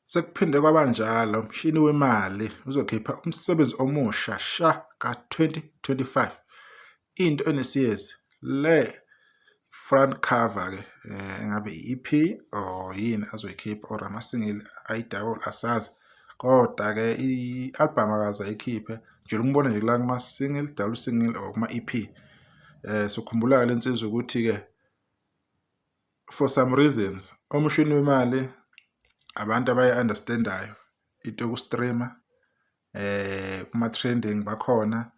Sekuphinde kwabanjalo umshini wemali uzokhipha umsebenzi omusha sha ka-2025. Into enesiyezi le front cover ke engabe i-EP or yini azoyikhipha or ama-single ayidawula asazi, kodwa ke i-album akaze ayikhiphe nje ukumbona nje kula kuma-single, double single or kuma-EP. Sokhumbula-ke le nsizwa ukuthi ke for some reasons umshini wemali abantu abayi-understandayo into yoku-streama, kuma-trending bakhona,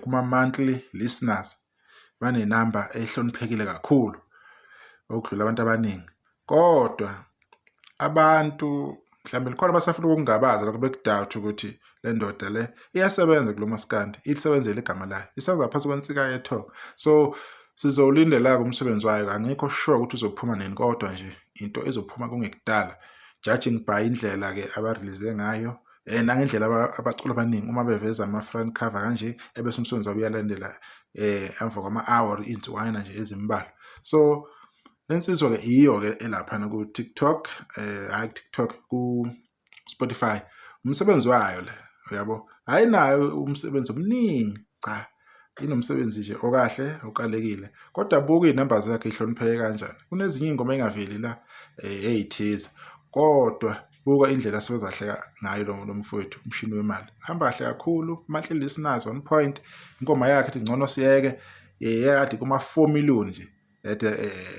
kuma-monthly listeners banenamba ehloniphekile kakhulu okudlula abantu abaningi. Kodwa abantu mhlawumbe likhona abasafuna ukungabaza lokho bekudoubt ukuthi le ndoda le iyasebenza kulo maskandi, isebenzele igama layo, isenza phansi kwensika yetho. So sizowulindela-ke umsebenzi wayo, angikho sure ukuthi uzophuma nini, kodwa nje into ezophuma kungekudala, judging by indlela-ke abarelease ngayo nangendlela abaculi abaningi uma beveza ama-front cover kanje, ebese umsebenzi wabo uyalandela emva kwama-hour, iy'nsukwana nje ezimbalwa. So le nsizwa-ke iyo-ke elaphana ku-TikTok, hhayi ku-TikTok, ku-Spotify. Umsebenzi wayo le, uyabo, ayinayo umsebenzi omningi, cha, inomsebenzi nje okahle, okalekile, kodwa buka iy'namba zakhe ihlonipheke kanjani. Kunezinye iy'ngoma ey'ngaveli la ey'thize, kodwa buka indlela asebenza kahle ngayo lo mfowethu, umshini wemali. Hamba kahle kakhulu, monthly listeners 1 point. Inkoma yakhe ethi ngcono siyeke yakade kuma-4 million nje,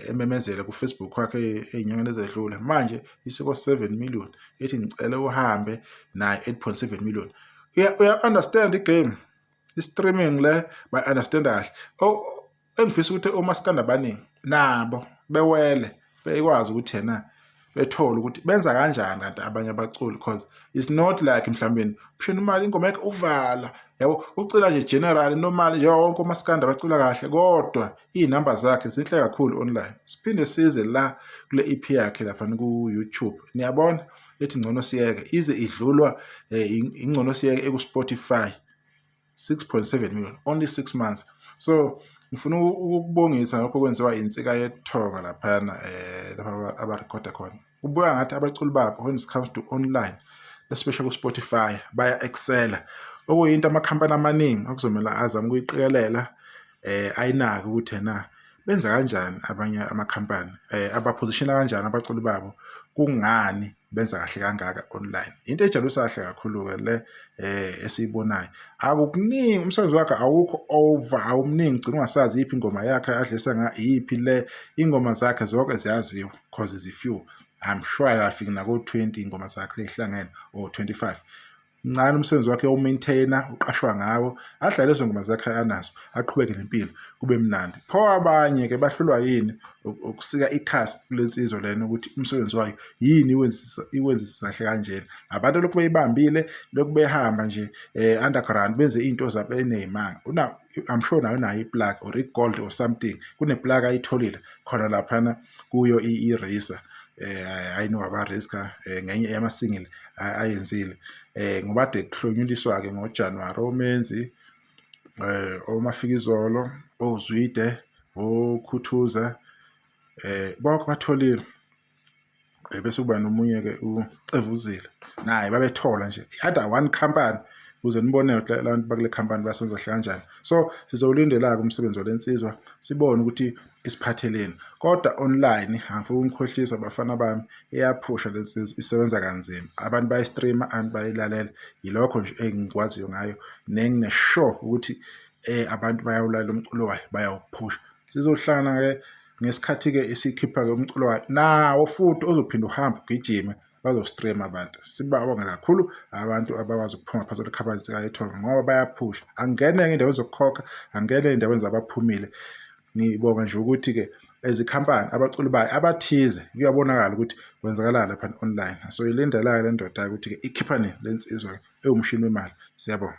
ememezela ku-Facebook wakhe ey'nyangeni ezedlule. Manje iseko-7 million, ethi ngicela uhambe naye 8.7 million. Uya-understand igame, i-streaming le bayi-understand kahle. Engifisa ukuthi omaskandi abaningi nabo bewele bekwazi ukuthi yena bethole ukuthi benza kanjani kanti abanye abaculi, because it's not like mhlawumbe umshini imali ingoma yakhe uvala, yabo, ucula nje general normal nje wonke umaskandi abacula kahle, kodwa iy'namba zakhe zinhle kakhulu online. Siphinde size la kule EP yakhe lapha ku-YouTube, niyabona ethi ngcono siyeke ize idlulwa ingcono siyeke eku-Spotify 6.7 million, only 6 months. So ngifuna ukubongisa lokho kwenziwa insika yethonga laphana lapha abarekhoda khona. Ubuya ngathi abaculi babo when it comes to online, especially ku-Spotify, baya-excela, okuyinto amakhampani amaningi okuzomela azame ukuyiqikelela ayinaki ukuthi yena benza kanjani abanye amakhampani, abapositiona kanjani abaculi babo, kungani benza kahle kangaka online. Into ejabulisa kahle kakhulu-ke le esiyibonayo, akukuningi umsebenzi wakhe, awukho over, awumningi, gcina ungasazi yiphi ingoma yakhe adlisa yiphi le. Ingoma zakhe zonke ziyaziwa because zi-few. I'm sure akafiki nako-20 ingoma zakhe lehlangene or 25. Mncane umsebenzi wakhe wokumaintaina, uqashwa ngawo, adlale lezo ngoma zakhe anazo, aqhubeke nempilo, kube mnandi. Pho abanye-ke bahlulwa yini ukusika ikhasi kule nsizwa lena ukuthi umsebenzi wayo yini iwenzisa kahle kanjena. Abantu lokhu beyibambile, lokhu behamba nje underground, benze into zabo eney'manga. I'm sure nayo nayo i-plug or i-gold or something, kune-plug ayitholile khona laphana kuyo i-Razer. I know about Riska ngenye yama-single ayenzile ngoba ade kuhlonyuliswa-ke ngoJanuwari oMenzi, oMafikizolo, oZwide, oKhuthuza, bonke batholile. Bese kuba nomunye-ke uCevuzile, naye babethola nje i-other one company ukuze nibone ukuthi abantu bakule company basenza kahle kanjani. So sizowulindela-ke umsebenzi walensizwa sibone ukuthi isiphatheleni, kodwa online angifuni ukukhohlisa bafana bami, iyaphusha lensizwa, isebenza kanzima, abantu bayistreama, abantu bayilalela. Yilokho nje engikwaziyo ngayo, nengine-sure ukuthi abantu bayawulalela umculo wayo, bayawuphusha. Sizohlangana-ke ngesikhathi-ke esikhipha-ke umculo wayo nawo futhi ozophinda uhambe ugijime, bazostreama abantu. Sibabonge kakhulu abantu abakwazi ukuphuma phansi kwekhabani sikayethonga ngoba bayaphusha. Angene-ke ey'ndaweni zokukhokha, angene ey'ndaweni zabaphumile. Ngibonga nje ukuthi-ke ezikhampani abaculi bayo abathize kuyabonakala ukuthi kwenzakalani lapha online. So ilindela-ke le ndoda ukuthi-ke ikhipha nini le nsizwa ewumshini wemali. Siyabonga.